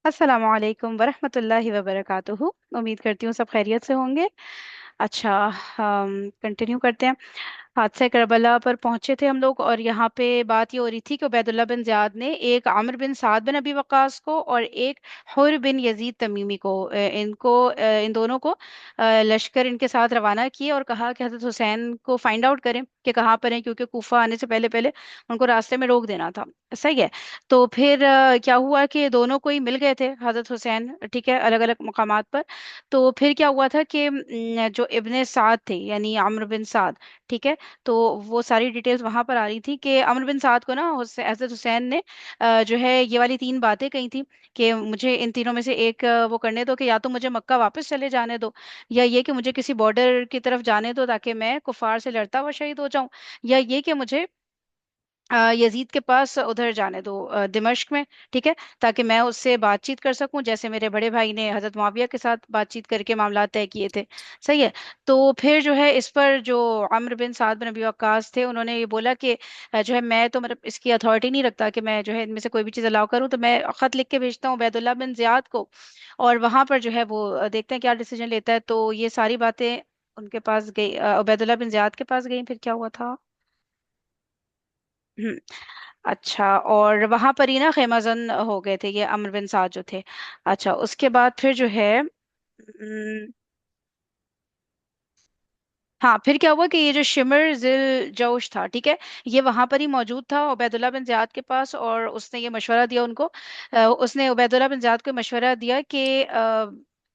अस्सलाम वालेकुम वरहमतुल्लाहि वबरकातुहू। उम्मीद करती हूँ सब खैरियत से होंगे। अच्छा, हम कंटिन्यू करते हैं। हादसा करबला पर पहुंचे थे हम लोग, और यहाँ पे बात ये हो रही थी कि उबैदुल्ला बिन ज़ियाद ने एक आमिर बिन साद बिन अबी वक्कास को और एक हुर बिन यजीद तमीमी को, इन दोनों को लश्कर इनके साथ रवाना किए और कहा कि हजरत हुसैन को फाइंड आउट करें कि कहाँ पर हैं, क्योंकि कूफा आने से पहले पहले उनको रास्ते में रोक देना था। सही है। तो फिर क्या हुआ कि दोनों को ही मिल गए थे हजरत हुसैन, ठीक है, अलग अलग मकामात पर। तो फिर क्या हुआ था कि जो इब्ने साद थे यानी अम्र बिन साद, ठीक है, तो वो सारी डिटेल्स वहां पर आ रही थी कि अम्र बिन साद को ना हजरत हुसैन ने जो है ये वाली तीन बातें कही थी कि मुझे इन तीनों में से एक वो करने दो, कि या तो मुझे मक्का वापस चले जाने दो, या ये कि मुझे किसी बॉर्डर की तरफ जाने दो ताकि मैं कुफार से लड़ता हुआ शहीद हो जाऊं, या ये कि मुझे यजीद के पास उधर जाने दो, दिमश्क में, ठीक है, ताकि मैं उससे बातचीत कर सकूं, जैसे मेरे बड़े भाई ने हजरत मुआविया के साथ बातचीत करके मामला तय किए थे। सही है। तो फिर जो है इस पर जो अम्र बिन साद बिन अबी वक्कास थे, उन्होंने ये बोला कि जो है मैं तो मतलब इसकी अथॉरिटी नहीं रखता कि मैं जो है इनमें से कोई भी चीज़ अलाउ करूं, तो मैं खत लिख के भेजता हूँ उबैदुल्ला बिन जियाद को, और वहां पर जो है वो देखते हैं क्या डिसीजन लेता है। तो ये सारी बातें उनके पास गई, उबैदुल्ला बिन जियाद के पास गई। फिर क्या हुआ था? हम्म। अच्छा, और वहां पर ही ना खेमाजन हो गए थे ये अमर बिन साद जो थे। अच्छा, उसके बाद फिर जो है हाँ, फिर क्या हुआ कि ये जो शिमर जिल जोश था, ठीक है, ये वहां पर ही मौजूद था उबैदुल्ला बिन ज़ियाद के पास, और उसने ये मशवरा दिया उनको। उसने उबैदुल्ला बिन ज़ियाद को मशवरा दिया कि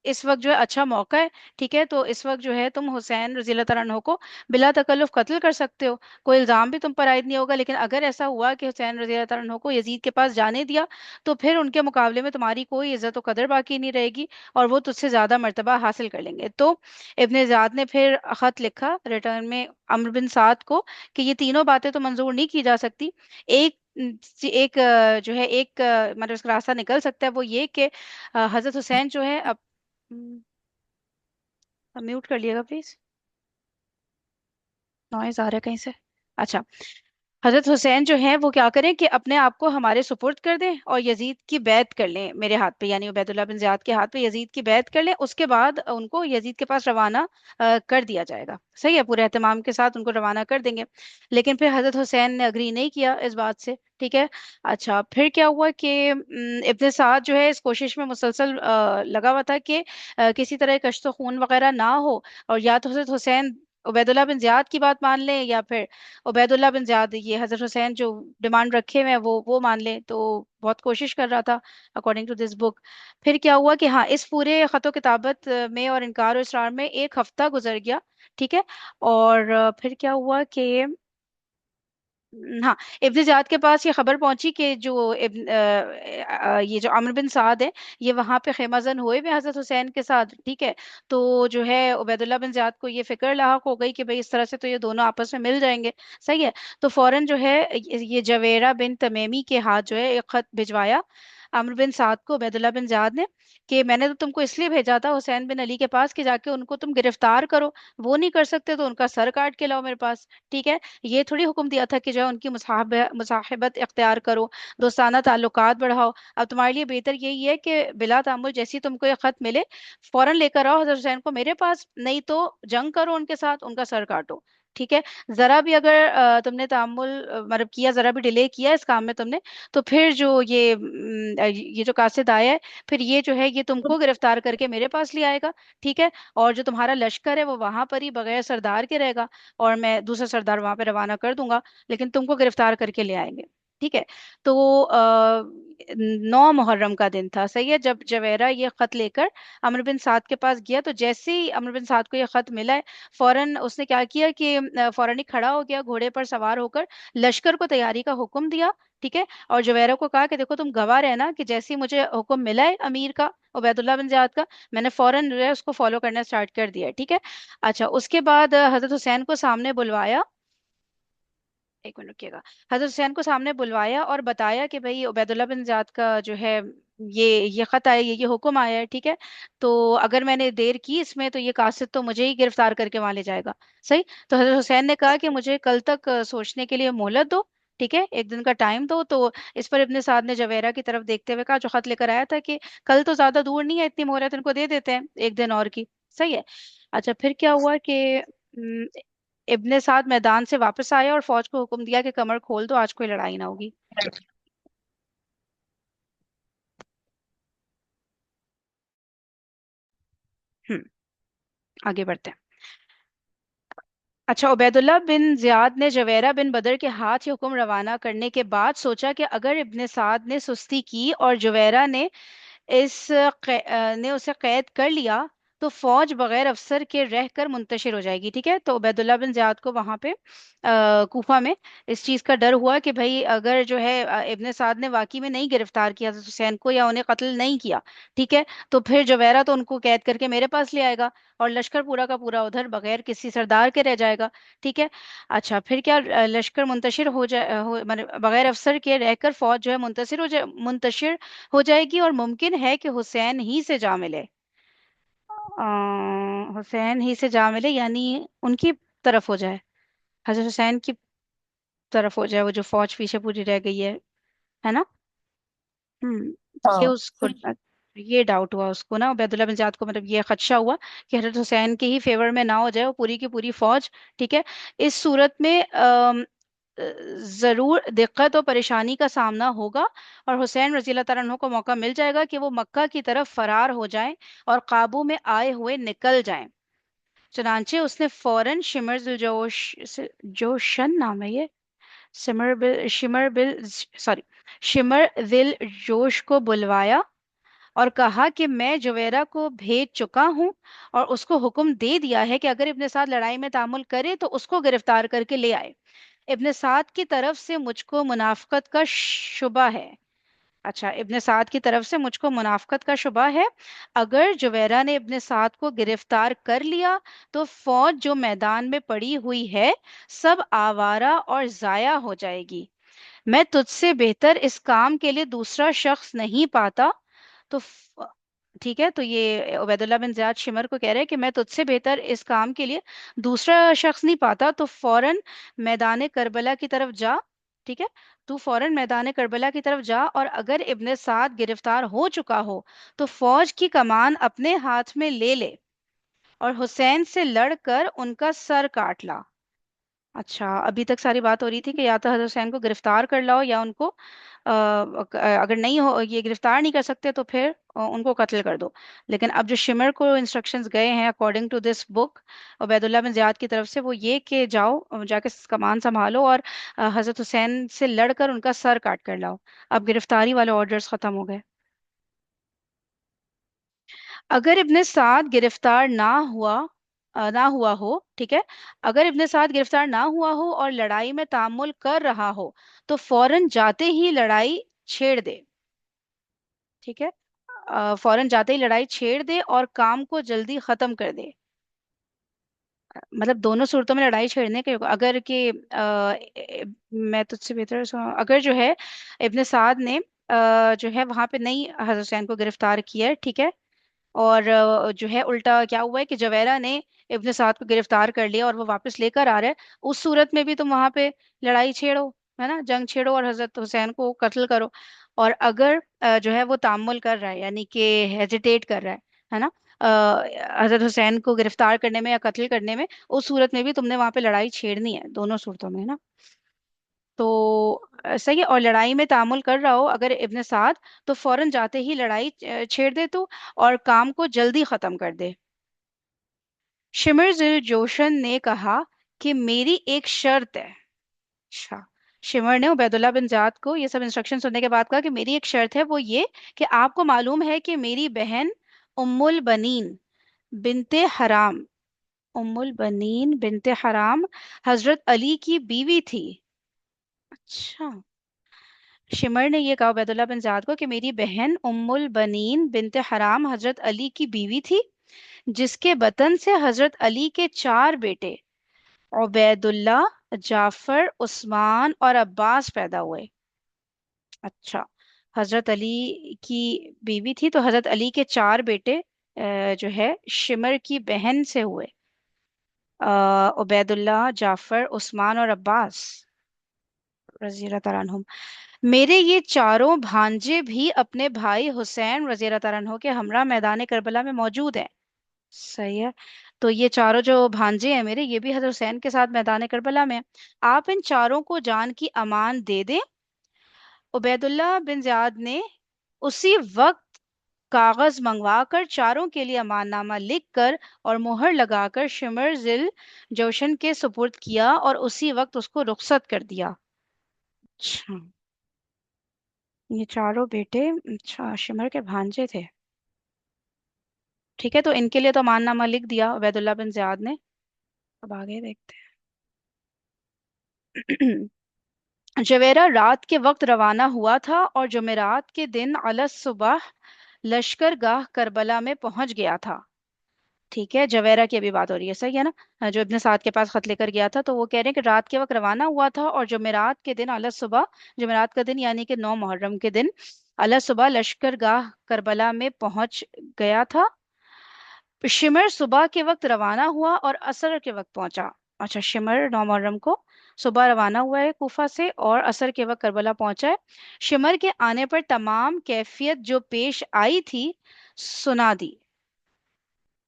इस वक्त जो है अच्छा मौका है, ठीक है, तो इस वक्त जो है तुम हुसैन रज़ी अल्लाह तआला अन्हु को बिला तकल्लुफ कत्ल कर सकते हो, कोई इल्जाम भी तुम पर आयद नहीं होगा। लेकिन अगर ऐसा हुआ कि हुसैन रज़ी अल्लाह तआला अन्हु को यजीद के पास जाने दिया, तो फिर उनके मुकाबले में तुम्हारी कोई इज्जत और कदर बाकी नहीं रहेगी, और वो तुझसे ज्यादा मर्तबा हासिल कर लेंगे। तो इब्ने ज़ियाद ने फिर खत लिखा रिटर्न में अम्र बिन साद को कि ये तीनों बातें तो मंजूर नहीं की जा सकती। एक एक जो है एक मतलब उसका रास्ता निकल सकता है, वो ये कि हजरत हुसैन जो है अब म्यूट कर लिएगा प्लीज, नॉइज आ रहा है कहीं से। अच्छा, हजरत हुसैन जो है वो क्या करें कि अपने आप को हमारे सुपुर्द कर दें और यजीद की बैत कर लें मेरे हाथ पे, यानी उबैदुल्ला बिन ज़ियाद के हाथ पे यजीद की बैत कर लें। उसके बाद उनको यजीद के पास रवाना कर दिया जाएगा। सही है, पूरे एहतमाम के साथ उनको रवाना कर देंगे। लेकिन फिर हजरत हुसैन ने अग्री नहीं किया इस बात से, ठीक है। अच्छा, फिर क्या हुआ कि इब्ने साद जो है इस कोशिश में मुसलसल लगा हुआ था कि किसी तरह कश्त खून वगैरह ना हो, और या तो हजरत हुसैन उबैदुल्ला बिन ज़ियाद की बात मान लें, या फिर उबैदुल्ला बिन ज़ियाद ये हजरत हुसैन जो डिमांड रखे हुए हैं वो मान ले। तो बहुत कोशिश कर रहा था अकॉर्डिंग टू दिस बुक। फिर क्या हुआ कि हाँ, इस पूरे खतो किताबत में और इनकार और इसरार में एक हफ्ता गुजर गया, ठीक है। और फिर क्या हुआ कि हाँ, इब्न ज़ियाद के पास ये खबर पहुंची कि जो ये जो अमर बिन साद है, ये वहां पे खेमाजन हुए भी हजरत हुसैन के साथ, ठीक है। तो जो है उबैदुल्ला बिन ज़ियाद को ये फिक्र लाहक हो गई कि भाई इस तरह से तो ये दोनों आपस में मिल जाएंगे। सही है। तो फौरन जो है ये जवेरा बिन तमीमी के हाथ जो है एक खत भिजवाया अमर बिन साद को उबैदुल्ला बिन ज़ियाद ने, कि मैंने तो तुमको इसलिए भेजा था हुसैन बिन अली के पास कि जाके उनको तुम गिरफ्तार करो, वो नहीं कर सकते तो उनका सर काट के लाओ मेरे पास, ठीक है। ये थोड़ी हुक्म दिया था कि जो है उनकी मुसाहबत इख्तियार करो, दोस्ताना ताल्लुकात बढ़ाओ। अब तुम्हारे लिए बेहतर यही है कि बिला तामुल जैसी तुमको ये खत मिले, फौरन लेकर आओ हजरत हुसैन को मेरे पास, नहीं तो जंग करो उनके साथ, उनका सर काटो, ठीक है। जरा भी अगर तुमने तामुल मतलब किया, जरा भी डिले किया इस काम में तुमने, तो फिर जो ये जो कासिद आया है, फिर ये जो है ये तुमको गिरफ्तार करके मेरे पास ले आएगा, ठीक है। और जो तुम्हारा लश्कर है वो वहां पर ही बगैर सरदार के रहेगा, और मैं दूसरा सरदार वहां पे रवाना कर दूंगा, लेकिन तुमको गिरफ्तार करके ले आएंगे, ठीक है। तो 9 मुहर्रम का दिन था, सही है, जब जवेरा ये खत लेकर अमर बिन साद के पास गया। तो जैसे ही अमर बिन साद को ये खत मिला है, फौरन उसने क्या किया कि फौरन ही खड़ा हो गया घोड़े पर सवार होकर, लश्कर को तैयारी का हुक्म दिया, ठीक है। और जवेरा को कहा कि देखो तुम गवाह रहना कि जैसे ही मुझे हुक्म मिला है अमीर का, उबैदुल्ला बिन ज़ियाद का, मैंने फौरन जो है उसको फॉलो करना स्टार्ट कर दिया है, ठीक है। अच्छा, उसके बाद हजरत हुसैन को सामने बुलवाया। एक मिनट रुकिएगा। हजरत हुसैन को सामने बुलवाया और बताया कि भाई उबैदुल्ला बिन ज़ियाद का जो है ये खत आया, ये हुक्म आया है, ठीक है। तो अगर मैंने देर की इसमें तो ये कासिद तो मुझे ही गिरफ्तार करके वहां ले जाएगा। सही। तो हजरत हुसैन ने कहा कि मुझे कल तक सोचने के लिए मोहलत दो, ठीक है, एक दिन का टाइम दो। तो इस पर इब्ने साद ने जवेरा की तरफ देखते हुए कहा, जो खत लेकर आया था, कि कल तो ज्यादा दूर नहीं है, इतनी मोहलत इनको दे देते हैं, एक दिन और की। सही है। अच्छा, फिर क्या हुआ कि इब्ने साद मैदान से वापस आया और फौज को हुक्म दिया कि कमर खोल दो, आज कोई लड़ाई ना होगी। हम्म आगे बढ़ते हैं। अच्छा, उबैदुल्लाह बिन जियाद ने जवेरा बिन बदर के हाथ ये हुक्म रवाना करने के बाद सोचा कि अगर इब्ने साद ने सुस्ती की और जवेरा ने ने उसे कैद कर लिया, तो फौज बगैर अफसर के रहकर मुंतशिर हो जाएगी। ठीक है, तो उबैदुल्लाह बिन ज़ियाद को वहां पे कूफा में इस चीज का डर हुआ कि भाई अगर जो है इब्ने साद ने वाकई में नहीं गिरफ्तार किया हज़रत हुसैन को या उन्हें कत्ल नहीं किया, ठीक है, तो फिर जुबैरा तो उनको कैद करके मेरे पास ले आएगा और लश्कर पूरा का पूरा उधर बगैर किसी सरदार के रह जाएगा। ठीक है। अच्छा, फिर क्या लश्कर मुंतशिर हो जाए, मतलब बगैर अफसर के रहकर फौज जो है मुंतशिर हो जाएगी, और मुमकिन है कि हुसैन ही से जा मिले। हुसैन ही से जा मिले यानी उनकी तरफ हो जाए, हजरत हुसैन की तरफ हो जाए, वो जो फौज पीछे पूरी रह गई है ना। ये हाँ। उसको ये डाउट हुआ उसको ना, उबैदुल्ला बिन ज़ियाद को, मतलब ये खदशा हुआ कि हजरत हुसैन के ही फेवर में ना हो जाए वो पूरी की पूरी फौज। ठीक है। इस सूरत में जरूर दिक्कत और परेशानी का सामना होगा, और हुसैन रजी अल्लाह तआला अन्हु को मौका मिल जाएगा कि वो मक्का की तरफ फरार हो जाएं और काबू में आए हुए निकल जाएं। चुनांचे उसने फौरन शिमर जोश, जोशन नाम है ये, शिमर बिल सॉरी शिमर दिल जोश को बुलवाया और कहा कि मैं जुवेरा को भेज चुका हूं और उसको हुक्म दे दिया है कि अगर इब्ने साद लड़ाई में तामुल करे तो उसको गिरफ्तार करके ले आए। इब्ने साद की तरफ से मुझको मुनाफकत का शुबा है। अच्छा, इब्ने साद की तरफ से मुझको मुनाफकत का शुबा है। अगर जुवेरा ने इब्ने साद को गिरफ्तार कर लिया तो फौज जो मैदान में पड़ी हुई है सब आवारा और जाया हो जाएगी। मैं तुझसे बेहतर इस काम के लिए दूसरा शख्स नहीं पाता। तो ठीक है, तो ये उबैदुल्लाह बिन ज़ियाद शिमर को कह रहे हैं कि मैं तुझसे बेहतर इस काम के लिए दूसरा शख्स नहीं पाता, तो फौरन मैदान करबला की तरफ जा। ठीक है, तू फौरन मैदान करबला की तरफ जा, और अगर इब्ने साद गिरफ्तार हो चुका हो तो फौज की कमान अपने हाथ में ले ले और हुसैन से लड़कर उनका सर काट ला। अच्छा, अभी तक सारी बात हो रही थी कि या तो हजरत हुसैन को गिरफ्तार कर लाओ या उनको अगर नहीं हो, ये गिरफ्तार नहीं कर सकते तो फिर उनको कत्ल कर दो। लेकिन अब जो शिमर को इंस्ट्रक्शंस गए हैं according to this book Ubaidullah bin Ziyad की तरफ से, वो ये कि जाओ जाके कमान संभालो और हजरत हुसैन से लड़कर उनका सर काट कर लाओ। अब गिरफ्तारी वाले ऑर्डर्स खत्म हो गए। अगर इब्ने साद गिरफ्तार ना हुआ हो, ठीक है, अगर इब्ने साद गिरफ्तार ना हुआ हो और लड़ाई में तामुल कर रहा हो तो फौरन जाते ही लड़ाई छेड़ दे। ठीक है, फौरन जाते ही लड़ाई छेड़ दे और काम को जल्दी खत्म कर दे। मतलब दोनों सूरतों में लड़ाई छेड़ने के, अगर कि मैं तुझसे बेहतर अगर जो है इब्ने साद ने जो है वहां पे नहीं हजरत हुसैन को गिरफ्तार किया है, ठीक है, और जो है उल्टा क्या हुआ है कि जवेरा ने इब्ने साद को गिरफ्तार कर लिया और वो वापस लेकर आ रहा है, उस सूरत में भी तुम वहां पे लड़ाई छेड़ो, है ना, जंग छेड़ो और हजरत हुसैन को कत्ल करो। और अगर जो है वो तामुल कर रहा है यानी कि हेजिटेट कर रहा है ना, हजरत हुसैन को गिरफ्तार करने में या कत्ल करने में, उस सूरत में भी तुमने वहां पे लड़ाई छेड़नी है, दोनों सूरतों में, है ना। तो सही है, और लड़ाई में तामुल कर रहा हो अगर इब्ने साद, तो फौरन जाते ही लड़ाई छेड़ दे तू और काम को जल्दी खत्म कर दे। शिमर जिल जोशन ने कहा कि मेरी एक शर्त है। अच्छा, शिमर ने उबैदुल्ला बिन जाद को ये सब इंस्ट्रक्शन सुनने के बाद कहा कि मेरी एक शर्त है, वो ये कि आपको मालूम है कि मेरी बहन उम्मुल बनीन बिनते हराम, उम्मुल बनीन बिनते हराम हजरत अली की बीवी थी। अच्छा, शिमर ने ये कहा उबैदुल्ला बिन जाद को कि मेरी बहन उम्मुल बनीन बिनते हराम हजरत अली की बीवी थी, जिसके बतन से हजरत अली के चार बेटे उबैदुल्ला, जाफर, उस्मान और अब्बास पैदा हुए। अच्छा, हजरत अली की बीवी थी तो हजरत अली के चार बेटे जो है शिमर की बहन से हुए, उबैदुल्ला, जाफर, उस्मान और अब्बास। रजी अल्लाह अन्हुम, मेरे ये चारों भांजे भी अपने भाई हुसैन रजी अल्लाह अन्हु के हमरा मैदान करबला में मौजूद हैं। सही है। तो ये चारों जो भांजे हैं मेरे, ये भी हजरत हुसैन के साथ मैदान करबला में हैं। आप इन चारों को जान की अमान दे दें। उबैदुल्लाह बिन ज़ियाद ने उसी वक्त कागज मंगवाकर चारों के लिए अमाननामा लिखकर और मोहर लगाकर शिमर जिल जोशन के सुपुर्द किया और उसी वक्त उसको रुखसत कर दिया। अच्छा, ये चारों बेटे अच्छा शिमर के भांजे थे। ठीक है, तो इनके लिए तो अमाननामा लिख दिया उबैदुल्लाह बिन ज़ियाद ने। अब आगे देखते हैं। जवेरा रात के वक्त रवाना हुआ था और जुमेरात के दिन अलस सुबह लश्करगाह करबला में पहुंच गया था। ठीक है, जवेरा की अभी बात हो रही है, सही है ना। जो इब्ने साद के पास खत लेकर गया था, तो वो कह रहे हैं कि रात के वक्त रवाना हुआ था और जुमेरात के दिन अलस सुबह, जुमेरात का दिन यानी कि 9 मुहर्रम के दिन अलस सुबह लश्करगाह करबला में पहुंच गया था। शिमर सुबह के वक्त रवाना हुआ और असर के वक्त पहुंचा। अच्छा, शिमर 9 मुहर्रम को सुबह रवाना हुआ है कूफा से और असर के वक्त करबला पहुंचा है। शिमर के आने पर तमाम कैफियत जो पेश आई थी सुना दी।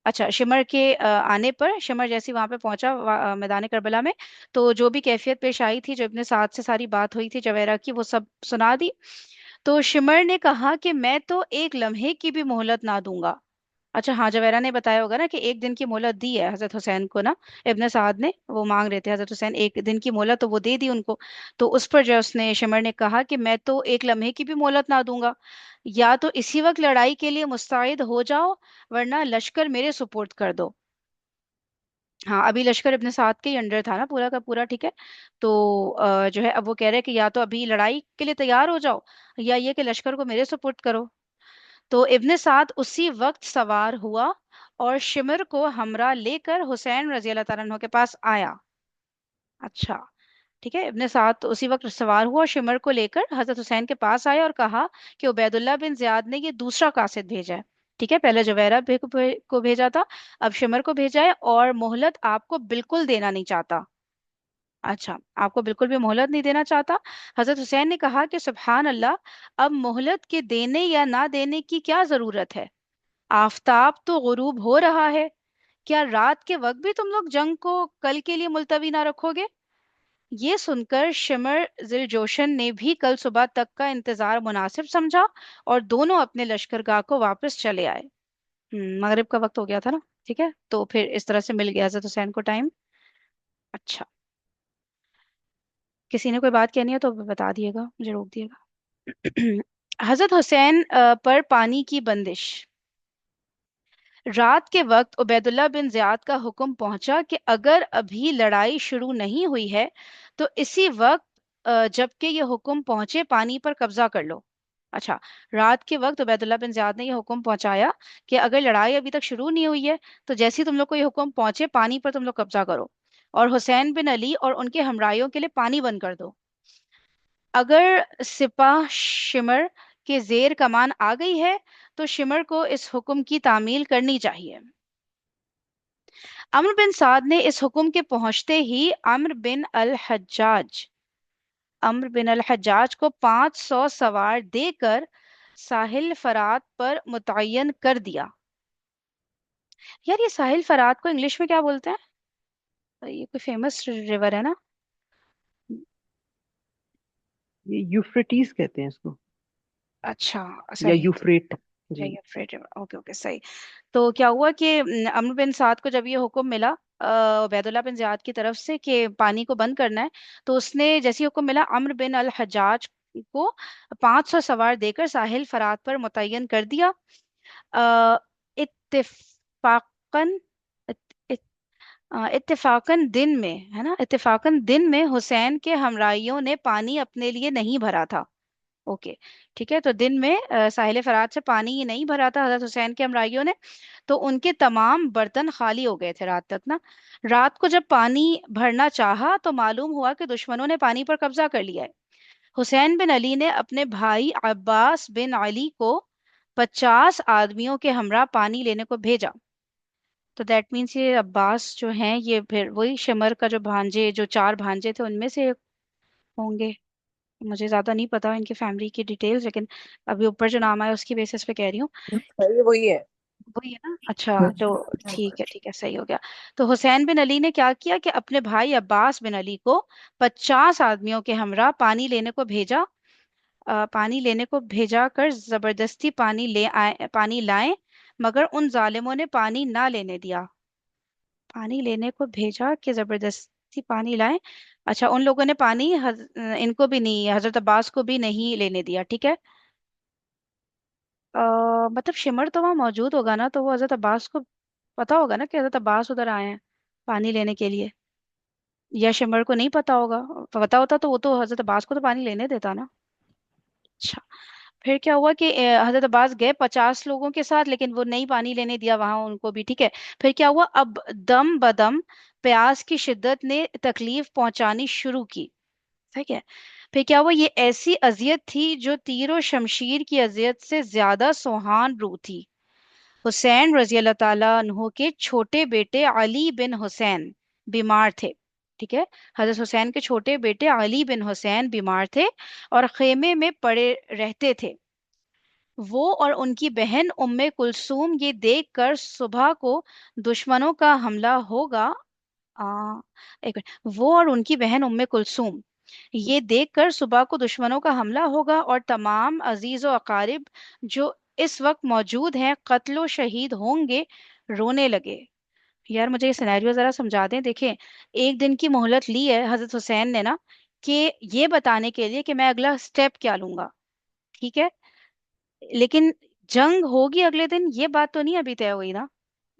अच्छा, शिमर के आने पर, शिमर जैसी वहां पे पहुंचा मैदान करबला में, तो जो भी कैफियत पेश आई थी, जो इब्ने साद से सारी बात हुई थी जवेरा की, वो सब सुना दी। तो शिमर ने कहा कि मैं तो एक लम्हे की भी मोहलत ना दूंगा। अच्छा हाँ, जवेरा ने बताया होगा ना कि एक दिन की मोहलत दी है हजरत हुसैन को ना, इब्ने साद ने, वो मांग रहे थे हजरत हुसैन एक दिन की मोहलत, तो वो दे दी उनको। तो उस पर जो उसने, शिमर ने कहा कि मैं तो एक लम्हे की भी मोहलत ना दूंगा, या तो इसी वक्त लड़ाई के लिए मुस्तैद हो जाओ, वरना लश्कर मेरे सुपुर्द कर दो। हाँ, अभी लश्कर इब्ने साद के ही अंडर था ना पूरा का पूरा। ठीक है, तो जो है अब वो कह रहे हैं कि या तो अभी लड़ाई के लिए तैयार हो जाओ, या ये कि लश्कर को मेरे सुपुर्द करो। तो इब्ने साद उसी वक्त सवार हुआ और शिमर को हमरा लेकर हुसैन रजी अल्लाह तआला अन्हु के पास आया। अच्छा, ठीक है, इब्ने साद तो उसी वक्त सवार हुआ और शिमर को लेकर हजरत हुसैन के पास आया और कहा कि उबैदुल्लाह बिन जियाद ने ये दूसरा कासिद भेजा है। ठीक है, पहले जुबैरा को भेजा था, अब शिमर को भेजा है और मोहलत आपको बिल्कुल देना नहीं चाहता। अच्छा, आपको बिल्कुल भी मोहलत नहीं देना चाहता। हजरत हुसैन ने कहा कि सुबहान अल्लाह, अब मोहलत के देने या ना देने की क्या जरूरत है। आफताब तो गुरूब हो रहा है, क्या रात के वक्त भी तुम लोग जंग को कल के लिए मुलतवी ना रखोगे। ये सुनकर शिमर जिलजोशन ने भी कल सुबह तक का इंतजार मुनासिब समझा और दोनों अपने लश्करगाह को वापस चले आए। मगरिब का वक्त हो गया था ना। ठीक है, तो फिर इस तरह से मिल गया हजरत हुसैन को टाइम। अच्छा, किसी ने कोई बात कहनी है तो बता दिएगा, मुझे रोक दिएगा। हजरत हुसैन पर पानी की बंदिश। रात के वक्त उबैदुल्लाह बिन ज़ियाद का हुक्म पहुंचा कि अगर अभी लड़ाई शुरू नहीं हुई है, तो इसी वक्त जबकि ये हुक्म पहुंचे पानी पर कब्जा कर लो। अच्छा, रात के वक्त उबैदुल्लाह बिन ज़ियाद ने ये हुक्म पहुंचाया कि अगर लड़ाई अभी तक शुरू नहीं हुई है, तो जैसे ही तुम लोग को ये हुक्म पहुंचे, पानी पर तुम लोग कब्जा करो और हुसैन बिन अली और उनके हमराइयों के लिए पानी बंद कर दो। अगर सिपाह शिमर के जेर कमान आ गई है, तो शिमर को इस हुक्म की तामील करनी चाहिए। अम्र बिन साद ने इस हुक्म के पहुंचते ही अम्र बिन अल हज्जाज को 500 सवार देकर साहिल फरात पर मुतय्यन कर दिया। यार, ये साहिल फरात को इंग्लिश में क्या बोलते हैं। ये कोई फेमस रिवर है ना। ये यूफ्रेटिस कहते हैं इसको, अच्छा, या सही। यूफ्रेट। या जी। यूफ्रेट रिवर, ओके ओके, सही। तो क्या हुआ कि अम्र बिन साद को जब ये हुक्म मिला उबैदुल्लाह बिन ज़ियाद की तरफ से कि पानी को बंद करना है, तो उसने जैसे ही हुक्म मिला, अम्र बिन अल हज्जाज को 500 सवार देकर साहिल फरात पर मुतय्यन कर दिया। अ, इत्तेफाकन इत- इत- इत्तेफाकन दिन में, है ना, इत्तेफाकन दिन में हुसैन के हमराइयों ने पानी अपने लिए नहीं भरा था। ओके, ठीक है, तो दिन में साहिल फरात से पानी ही नहीं भरा था हजरत हुसैन के हमराइयों ने, तो उनके तमाम बर्तन खाली हो गए थे रात तक ना। रात को जब पानी भरना चाहा, तो मालूम हुआ कि दुश्मनों ने पानी पर कब्जा कर लिया है। हुसैन बिन अली ने अपने भाई अब्बास बिन अली को 50 आदमियों के हमरा पानी लेने को भेजा। तो दैट मीन्स ये अब्बास जो हैं, ये फिर वही शिमर का जो भांजे, जो चार भांजे थे, उनमें से होंगे। मुझे ज्यादा नहीं पता इनकी फैमिली की डिटेल्स, लेकिन अभी ऊपर जो नाम आया उसकी बेसिस पे कह रही हूँ। ये वही है। वही है ना? अच्छा, तो ठीक है, सही हो गया। तो हुसैन बिन अली ने क्या किया कि अपने भाई अब्बास बिन अली को 50 आदमियों के हमरा पानी लेने को भेजा कर जबरदस्ती पानी लाए, मगर उन जालिमों ने पानी ना लेने दिया। पानी लेने को भेजा कि जबरदस्ती पानी लाए। अच्छा, उन लोगों ने इनको भी नहीं, हजरत अब्बास को भी नहीं लेने दिया, ठीक है। मतलब शिमर तो वहां मौजूद होगा ना, तो वो हजरत अब्बास को पता होगा ना कि हजरत अब्बास उधर आए हैं पानी लेने के लिए। या शिमर को नहीं पता होगा? पता होता तो वो तो हजरत अब्बास को तो पानी लेने देता ना। अच्छा, फिर क्या हुआ कि हजरत अब्बास गए 50 लोगों के साथ, लेकिन वो नहीं पानी लेने दिया वहां उनको भी, ठीक है। फिर क्या हुआ, अब दम बदम प्यास की शिद्दत ने तकलीफ पहुंचानी शुरू की, ठीक है। फिर क्या हुआ, ये ऐसी अजियत थी जो तीर और शमशीर की अजियत से ज्यादा सुहान रू थी। हुसैन रजी अल्लाह ताला अन्हो के छोटे बेटे अली बिन हुसैन बीमार थे, ठीक है। हजरत हुसैन के छोटे बेटे अली बिन हुसैन बीमार थे और खेमे में पड़े रहते थे। वो और उनकी बहन उम्मे कुलसूम ये देखकर सुबह को दुश्मनों का हमला होगा। आ, एक मिनट, वो और उनकी बहन उम्मे कुलसूम ये देखकर सुबह को दुश्मनों का हमला होगा और तमाम अजीज व अकारिब जो इस वक्त मौजूद हैं कत्लो शहीद होंगे, रोने लगे। यार मुझे ये सिनेरियो जरा समझा दें। देखें, एक दिन की मोहलत ली है हजरत हुसैन ने ना, कि ये बताने के लिए कि मैं अगला स्टेप क्या लूंगा, ठीक है। लेकिन जंग होगी अगले दिन, ये बात तो नहीं अभी तय हुई ना।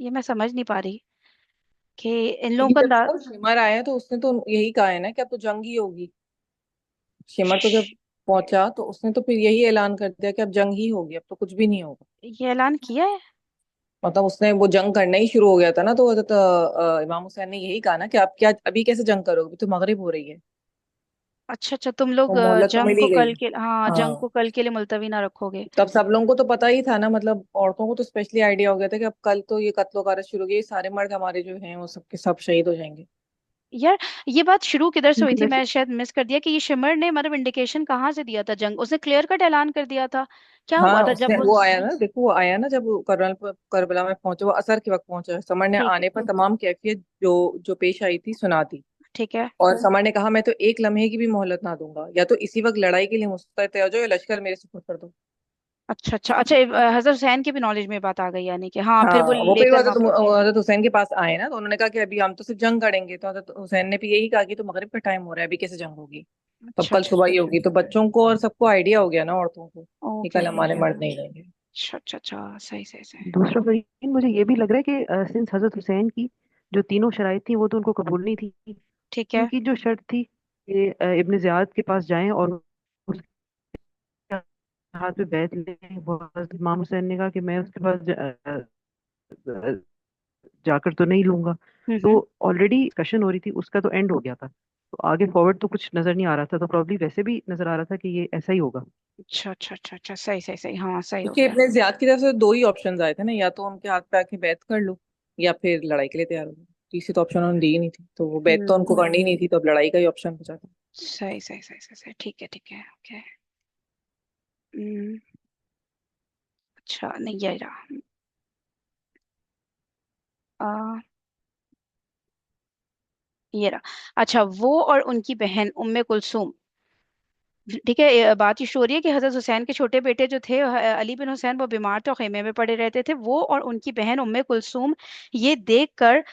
ये मैं समझ नहीं पा रही कि इन लोगों अभी का जब वो शिमर आया तो उसने तो यही कहा है ना कि अब तो जंग ही होगी। शिमर तो जब पहुंचा तो उसने तो फिर यही ऐलान कर दिया कि अब जंग ही होगी, अब तो कुछ भी नहीं होगा। ये ऐलान किया है? मतलब उसने वो जंग करना ही शुरू हो गया था ना, तो हजरत इमाम हुसैन ने यही कहा ना कि आप क्या अभी कैसे जंग करोगे, अभी तो मगरिब हो रही है। अच्छा अच्छा, तुम लोग तो मोहलत तो जंग मिल को ही गई। कल के, हाँ, जंग को हाँ, कल के लिए मुलतवी ना रखोगे। तब सब लोगों को तो पता ही था ना, मतलब औरतों को तो स्पेशली आइडिया हो गया था कि अब कल तो ये कत्लो गारत शुरू होगी, ये सारे मर्द हमारे जो हैं वो सबके सब शहीद हो जाएंगे। यार, ये बात शुरू किधर से हुई क्योंकि थी? वैसे मैं शायद मिस कर दिया कि ये शिमर ने मतलब इंडिकेशन कहाँ से दिया था? जंग उसने क्लियर कट ऐलान कर दिया था। क्या हुआ हाँ, था उसने जब वो उस? आया ना, देखो वो आया ना जब वो करबला में पहुंचे, वो असर के वक्त पहुंचा, समर ने ठीक है, आने पर तमाम कैफियत जो जो पेश आई थी सुना दी। ठीक है। और समर ने कहा मैं तो एक लम्हे की भी मोहलत ना दूंगा, या तो इसी वक्त लड़ाई के लिए मुस्तैद हो जाओ या लश्कर मेरे सुपुर्द कर दो। अच्छा अच्छा अच्छा, हजरत हुसैन के भी नॉलेज में बात आ गई यानी कि हाँ, फिर वो हाँ, वो फिर लेकर वहां पहुंचे। हजरत हुसैन के पास आए ना, तो उन्होंने कहा कि अभी हम तो सिर्फ जंग करेंगे, तो हजरत हुसैन ने भी यही कहा कि तो मगरिब का टाइम हो रहा है, अभी कैसे जंग होगी, तब अच्छा कल अच्छा, सुबह ही होगी। तो बच्चों को और सबको आइडिया हो गया ना, औरतों को, कि ओके कल ओके, हमारे मर्द नहीं रहेंगे। अच्छा अच्छा अच्छा, सही सही सही। दूसरा वही मुझे ये भी लग रहा है कि सिंस हजरत हुसैन की जो तीनों शराइत थी वो तो उनको कबूल नहीं थी। ठीक है। उनकी जो शर्त थी कि इब्न ज़ियाद के पास जाएं और उसके हाथ पे बैत लें, वो हजरत इमाम हुसैन ने कहा कि मैं उसके पास जाकर तो नहीं लूंगा। तो हम्म। ऑलरेडी डिस्कशन हो रही थी, उसका तो एंड हो गया था, तो आगे फॉरवर्ड तो कुछ नजर नहीं आ रहा था, तो प्रॉब्ली वैसे भी नजर आ रहा था कि ये ऐसा ही होगा। अच्छा अच्छा अच्छा अच्छा, सही सही सही, हाँ सही हो क्योंकि गया। इब्ने जियाद की तरफ से दो ही ऑप्शन आए थे ना, या तो उनके हाथ पे आके बैत कर लो या फिर लड़ाई के लिए तैयार हो जाओ। तीसरी तो ऑप्शन उन्होंने दी ही नहीं थी, तो वो बैत तो उनको हम्म, करनी ही नहीं थी, तो अब लड़ाई का ही ऑप्शन बचा था। सही सही सही सही सही, ठीक है, ओके। हम्म, अच्छा, नहीं ये रहा। आ, ये रहा। अच्छा, वो और उनकी बहन उम्मे कुलसूम, ठीक है। ये बात ये शुरू हो रही है कि हजरत हुसैन के छोटे बेटे जो थे अली बिन हुसैन, वो बीमार थे और खेमे में पड़े रहते थे। वो और उनकी बहन उम्मे कुलसूम ये देखकर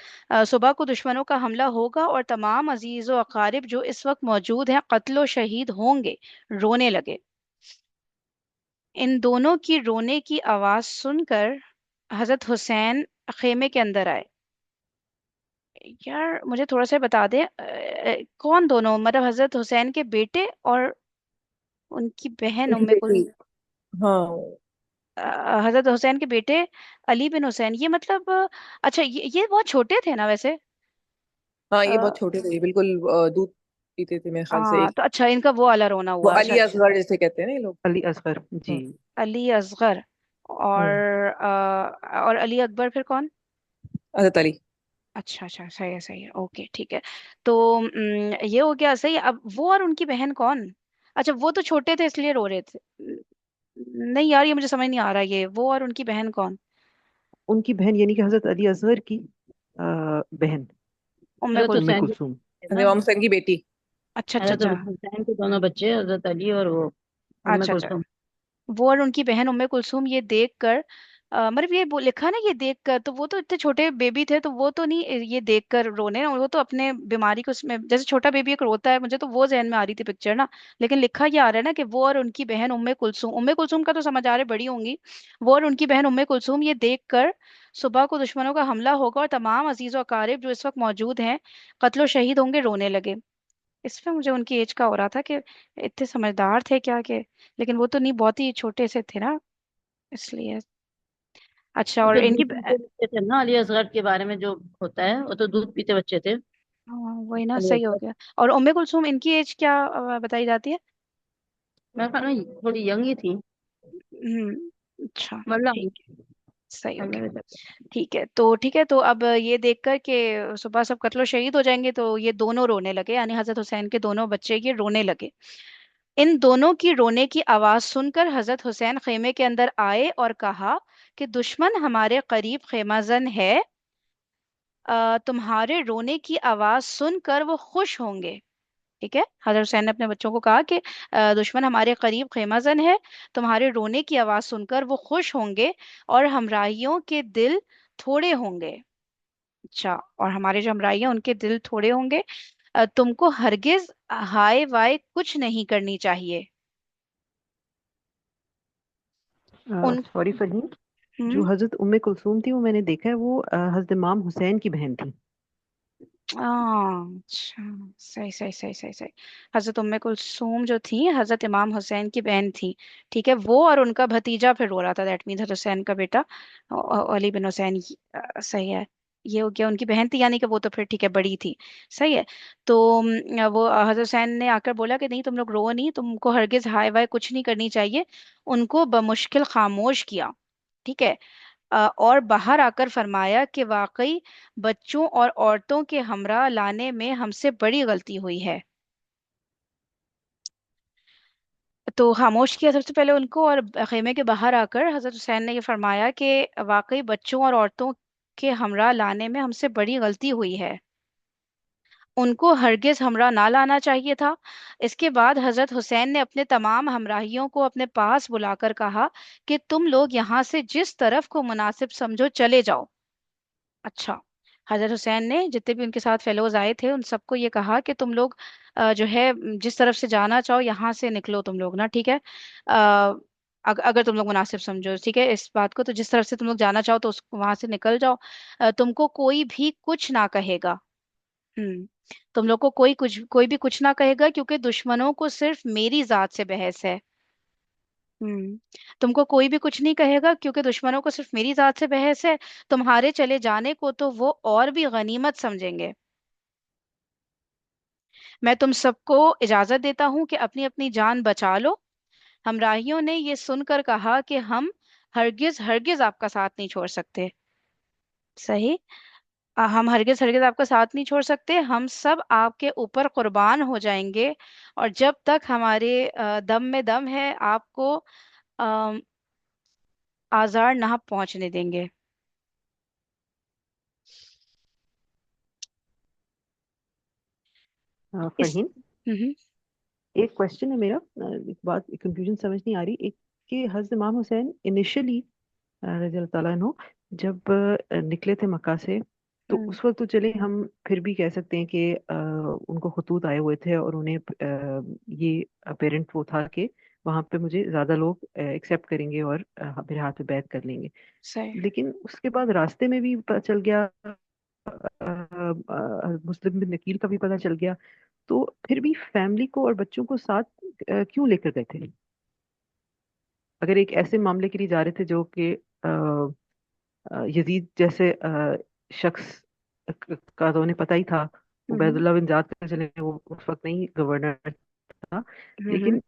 सुबह को दुश्मनों का हमला होगा और तमाम अजीज व अकारिब जो इस वक्त मौजूद हैं कत्लो शहीद होंगे, रोने लगे। इन दोनों की रोने की आवाज सुनकर हजरत हुसैन खेमे के अंदर आए। यार मुझे थोड़ा सा बता दे, कौन दोनों, मतलब हजरत हुसैन के बेटे और उनकी बहन उनकी उम्मे बेटी। हाँ। हजरत हुसैन के बेटे अली बिन हुसैन, ये मतलब अच्छा, ये बहुत छोटे थे ना वैसे? हाँ, ये बहुत आ, छोटे थे, ये बिल्कुल दूध पीते थे मेरे ख्याल से हाँ, एक। तो अच्छा, इनका वो वाला रोना वो हुआ, अच्छा अली अच्छा। असगर जैसे कहते हैं ना ये लोग, अली असगर जी। अली असगर और हम्म। और अली अकबर फिर कौन? हजरत अली। अच्छा अच्छा, सही है, ओके, ठीक है। तो ये हो गया सही। अब वो और उनकी बहन कौन? अच्छा, वो तो छोटे थे इसलिए रो रहे थे। नहीं यार, ये मुझे समझ नहीं आ रहा, ये वो और उनकी बहन कौन? उनकी बहन यानी कि हजरत अली असगर की बहन, उम्मे हजरत उम्मे कुलसूम। हुसैन कुलसूम। की ना। इमाम हुसैन की बेटी। अच्छा अच्छा हजरत अच्छा। हुसैन के दोनों बच्चे, हजरत अली और वो उम्मे अच्छा अच्छा। कुलसुम। वो और उनकी बहन उम्मे कुलसूम ये देख कर, मतलब ये लिखा ना, ये देख कर, तो वो तो इतने छोटे बेबी थे, तो वो तो नहीं ये देख कर रोने, वो तो अपने बीमारी को उसमें, जैसे छोटा बेबी एक रोता है, मुझे तो वो जहन में आ रही थी पिक्चर ना। लेकिन लिखा ये आ रहा है ना कि वो और उनकी बहन उम्मे कुलसूम का तो समझ आ रहे बड़ी होंगी। वो और उनकी बहन उम्मे कुलसूम ये देख कर सुबह को दुश्मनों का हमला होगा और तमाम अजीज और अकारिब जो इस वक्त मौजूद हैं कत्लो शहीद होंगे, रोने लगे। इसमें मुझे उनकी एज का हो रहा था कि इतने समझदार थे क्या के, लेकिन वो तो नहीं, बहुत ही छोटे से थे ना, इसलिए। अच्छा, वो और तो इनकी दूध पीते बच्चे थे ना, अली असगर के बारे में जो होता है, वो तो दूध पीते बच्चे थे। हाँ वही ना, अली सही हो असगर, गया। और उम्मे कुलसूम इनकी एज क्या बताई जाती है? मैं कहना थोड़ी यंग ही थी। अच्छा। मतलब ठीक है, सही हो गया। मतलब ठीक है, तो ठीक है, तो अब ये देखकर कि सुबह सब कत्लो शहीद हो जाएंगे, तो ये दोनों रोने लगे, यानी हजरत हुसैन के दोनों बच्चे ये रोने लगे। इन दोनों की रोने की आवाज सुनकर हजरत हुसैन खेमे के अंदर आए और कहा कि दुश्मन हमारे करीब खेमाजन है, तुम्हारे रोने की आवाज सुनकर वो खुश होंगे। ठीक है, हजरत हुसैन ने अपने बच्चों को कहा कि दुश्मन हमारे करीब खेमाजन है, तुम्हारे रोने की आवाज सुनकर वो खुश होंगे और हमराहियों के दिल थोड़े होंगे। अच्छा, और हमारे जो हमराही हैं उनके दिल थोड़े होंगे। तुमको हरगिज हाय वाय कुछ नहीं करनी चाहिए। उन सॉरी फरहीन, जो हम्म। हजरत उम्मे कुलसूम थी वो मैंने देखा है, वो हजरत इमाम हुसैन की बहन थी। अच्छा, सही सही सही सही सही। हजरत उम्मे कुलसूम जो थी हजरत इमाम हुसैन की बहन थी। ठीक है, वो और उनका भतीजा फिर रो रहा था, दैट मीन हजरत हुसैन का बेटा अली बिन हुसैन। सही है। ये हो गया, उनकी बहन थी, यानी कि वो तो फिर ठीक है, बड़ी थी। सही है। तो वो हजरत हुसैन ने आकर बोला कि नहीं, तुम लोग रो नहीं, तुमको हरगिज हाय वाय कुछ नहीं करनी चाहिए। उनको बमुश्किल खामोश किया। ठीक है। और बाहर आकर फरमाया कि वाकई बच्चों और औरतों के हमरा लाने में हमसे बड़ी गलती हुई है। तो खामोश किया सबसे पहले उनको, और खेमे के बाहर आकर हजरत हुसैन ने ये फरमाया कि वाकई बच्चों और औरतों के हमरा लाने में हमसे बड़ी गलती हुई है, उनको हरगिज हमरा ना लाना चाहिए था। इसके बाद हजरत हुसैन ने अपने तमाम हमराहियों को अपने पास बुलाकर कहा कि तुम लोग यहाँ से जिस तरफ को मुनासिब समझो चले जाओ। अच्छा, हजरत हुसैन ने जितने भी उनके साथ फेलोज आए थे उन सबको ये कहा कि तुम लोग जो है जिस तरफ से जाना चाहो यहाँ से निकलो तुम लोग ना, ठीक है। अगर तुम लोग मुनासिब समझो, ठीक है, इस बात को, तो जिस तरफ से तुम लोग जाना चाहो तो उस वहां से निकल जाओ। तुमको कोई भी कुछ ना कहेगा। हम्म। तुम लोग को कोई भी कुछ ना कहेगा, क्योंकि दुश्मनों को सिर्फ मेरी जात से बहस है। हम्म। तुमको कोई भी कुछ नहीं कहेगा, क्योंकि दुश्मनों को सिर्फ मेरी जात से बहस है। तुम्हारे चले जाने को तो वो और भी गनीमत समझेंगे। मैं तुम सबको इजाजत देता हूँ कि अपनी अपनी जान बचा लो। हमराहियों ने ये सुनकर कहा कि हम हरगिज हरगिज आपका साथ नहीं छोड़ सकते। सही। हम हरगिज हरगिज आपका साथ नहीं छोड़ सकते, हम सब आपके ऊपर कुर्बान हो जाएंगे, और जब तक हमारे दम में दम है आपको अम, आज़ार ना पहुंचने देंगे। इस फरहीन, हम्म। एक क्वेश्चन है मेरा, एक बात, एक कंफ्यूजन समझ नहीं आ रही। एक कि हजरत इमाम हुसैन इनिशियली रज़ी अल्लाह ताला अन्हु जब निकले थे मक्का से, तो हम्म। उस वक्त तो चले हम फिर भी कह सकते हैं कि उनको खतूत आए हुए थे और उन्हें ये अपेरेंट वो था कि वहां पे मुझे ज्यादा लोग एक्सेप्ट करेंगे और मेरे हाथ में बैत कर लेंगे। सही। लेकिन उसके बाद रास्ते में भी पता चल गया, मुस्लिम बिन नकील का भी पता चल गया, तो फिर भी फैमिली को और बच्चों को साथ क्यों लेकर गए थे? अगर एक ऐसे मामले के लिए जा रहे थे जो कि यजीद जैसे शख्स का तो उन्हें पता ही था, हम्म। उबैदुल्लाह बिन जाद का, चले वो उस वक्त नहीं गवर्नर था, हम्म। लेकिन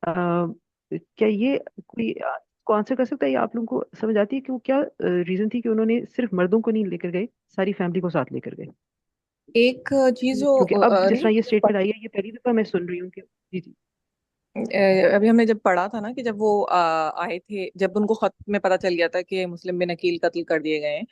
क्या ये कोई को आंसर कर सकता है, या आप लोगों को समझ आती है कि वो क्या रीजन थी कि उन्होंने सिर्फ मर्दों को नहीं लेकर गए, सारी फैमिली को साथ लेकर गए? एक चीज जो क्योंकि अब जिस नहीं, तरह ये स्टेटमेंट आई है, ये पहली दफा मैं सुन रही हूँ कि जी जी। अभी हमने जब पढ़ा था ना कि जब वो आए थे, जब उनको खत में पता चल गया था कि मुस्लिम बिन अकील कत्ल कर दिए गए हैं,